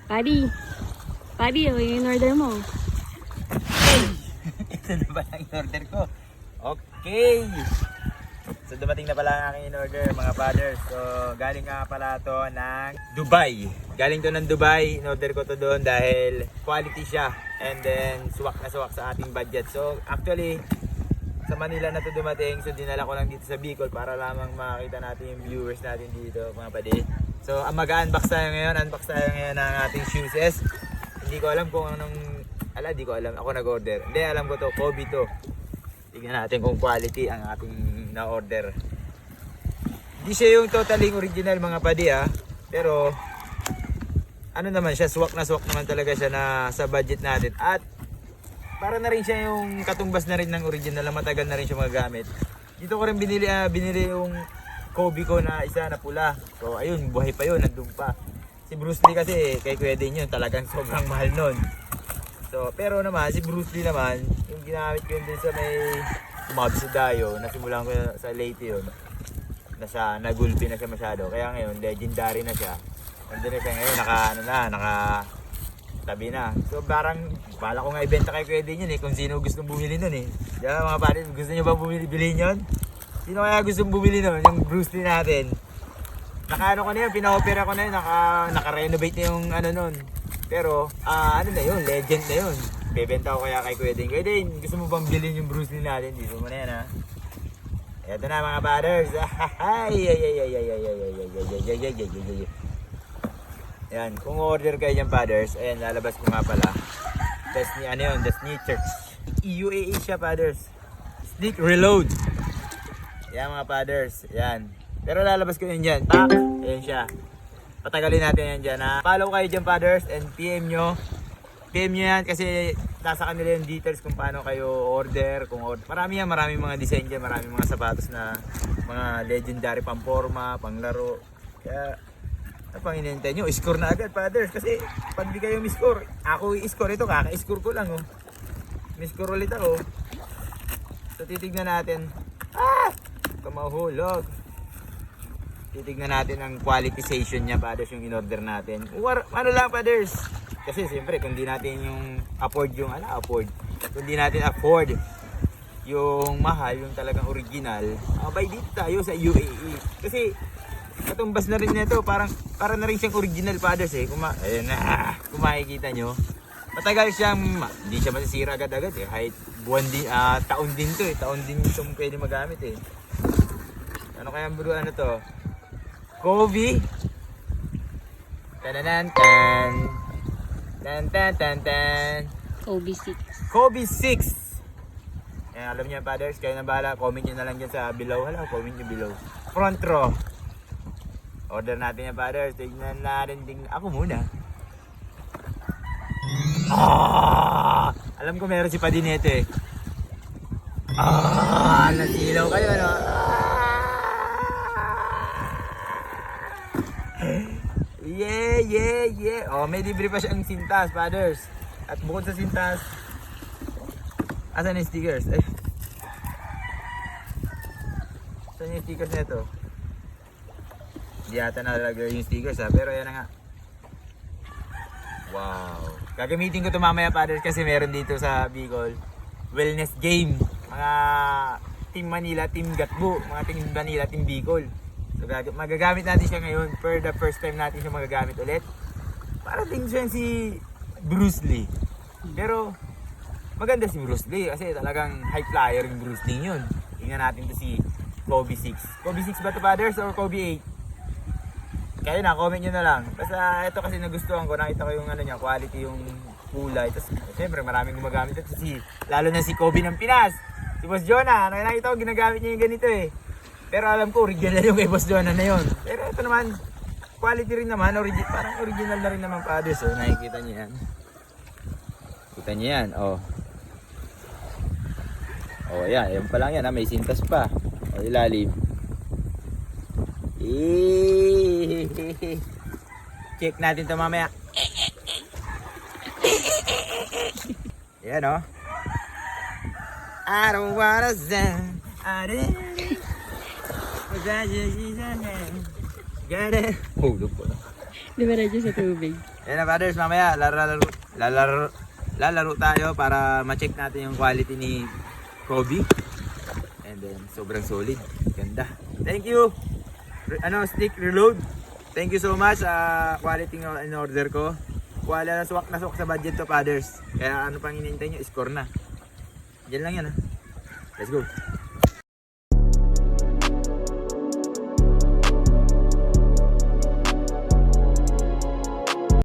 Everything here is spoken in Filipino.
Buddy. Buddy, ano yung order mo? Ito na pala ang in-order ko. Okay. So dumating na pala ang aking in-order mga fathers. So galing nga pala to ng Dubai. Galing to ng Dubai. In-order ko to doon dahil quality siya. And then swak na swak sa ating budget. So actually sa Manila na to dumating. So dinala ko lang dito sa Bicol para lamang makita natin yung viewers natin dito mga padi. So mag-unbox tayo ngayon. Unbox tayo ngayon ng ating shoes. Hindi ko alam kung anong hindi ko alam. Ako nag-order. Hindi, alam ko to. Kobe to. Tignan natin kung quality ang ating na-order. Hindi siya yung totally original mga padi pero ano naman siya, swak na swak naman talaga siya na sa budget natin. At para na rin siya yung katumbas na rin ng original na matagal na rin siya magagamit. Dito ko rin binili yung Kobe ko na isa na pula. So ayun, buhay pa yun, nandun pa. Si Bruce Lee kasi kay Kuya din yun, talagang sobrang mahal nun. So, pero naman, si Bruce Lee naman, yung ginamit ko yun din sa may Mob sa Dayo, nasimulan ko sa Leyte yun. Nagulpi na siya masyado. Kaya ngayon, legendary na siya. Nandun na siya ngayon, tabi na. So, parang, bala ko nga ibenta kay Kuya din yun kung sino gustong bumili nun Diyan mga pare, gusto nyo ba bilhin yun? Sino kaya gustong bumili nun? Yung Bruce Lee natin. Naka-ano ko na yun, pina-opera ko na yun, naka-renovate na yung ano nun. Pero, ano na yun, legend na yun. Bebenta ko kaya kay Kuya Din. Kuya Din, gusto mo bang bilhin yung Bruce Lee natin? Dito mo na yan Eto na mga brothers. Yan, kung order kayo dyan brothers, ayan, lalabas ko nga pala. The Sneakers. EUAA siya brothers. Sneak Reload. Yan mga brothers, yan. Pero lalabas ko yun dyan. Pak! Ayan siya. Patagalin natin yan dyan Follow kayo dyan fathers and PM nyo yan kasi nasa kanila yung details kung paano kayo order. Maraming mga design dyan, maraming mga sapatos na mga legendary pamporma, panglaro. Kaya ano pang inintay nyo? Score na agad fathers kasi pag di kayo miscore, ako i-score ito, kaka-score ko lang miscore ulit ako. So titignan natin. Kamahulog. Titignan natin ang qualitization niya fathers yung in-order natin. Ano lang fathers? Kasi siyempre kung di natin yung afford kung di natin afford yung mahal, yung talagang original, by dito tayo sa UAE. Kasi katumbas na rin nito, para na rin siyang original fathers kung makikita nyo. Matagal siyang, hindi siya masisira agad-agad kahit buwan din, taon din to taon din itong pwede magamit Ano kaya ang buruan na to? Kobe. Tan. Kobe 6. Kobe 6. Ayan, alam niyo fathers, kayo na bahala. Comment nyo na lang dyan sa below. Comment nyo below. Front row. Order natin yan fathers. Tignan natin. Ako muna. Alam ko meron si Padinete nasilaw kayo Yeah. May libre pa siyang sintas, fathers. At bukod sa sintas, asan yung stickers? Saan yung stickers nito? Hindi yata nalagay yung stickers pero yan na nga. Wow. Gagamitin ko ito mamaya, fathers, kasi meron dito sa Bicol wellness game. Mga Team Manila, Team Gatbo, mga Team Manila, Team Bicol. So magagamit natin siya ngayon for the first time natin siya magagamit ulit. Para din siya si Bruce Lee. Pero maganda si Bruce Lee kasi talagang high flyer yung Bruce Lee yun. Tingnan natin to si Kobe 6. Kobe 6 ba to fathers or Kobe 8? Kaya na, comment nyo na lang. Basta ito kasi nagustuhan ko, nakita ko yung niya, quality yung kulay. Tapos siyempre maraming gumagamit ito lalo na si Kobe ng Pinas. Si Boss Jonah, nakita ko ginagamit niya yung ganito Pero alam ko original yung kay Boss Jonah na yun. Pero ito naman, quality rin naman, parang original na rin naman fathers nakikita niyo yan. Kita niyo yan, ayan pa lang yan may sintas pa. Ilalim. Check natin to mamaya. Ayan I don't wanna stand. Hulog po na. Di ba radyo sa tubig? Ayan na fathers, mamaya lalaro tayo para ma-check natin yung quality ni Kobe. And then sobrang solid, ganda. Thank you. Stick reload. Thank you so much sa quality in order ko. Wala na swak sa budget to fathers. Kaya ano pang hinihintay nyo, score na. Diyan lang yan ha. Let's go.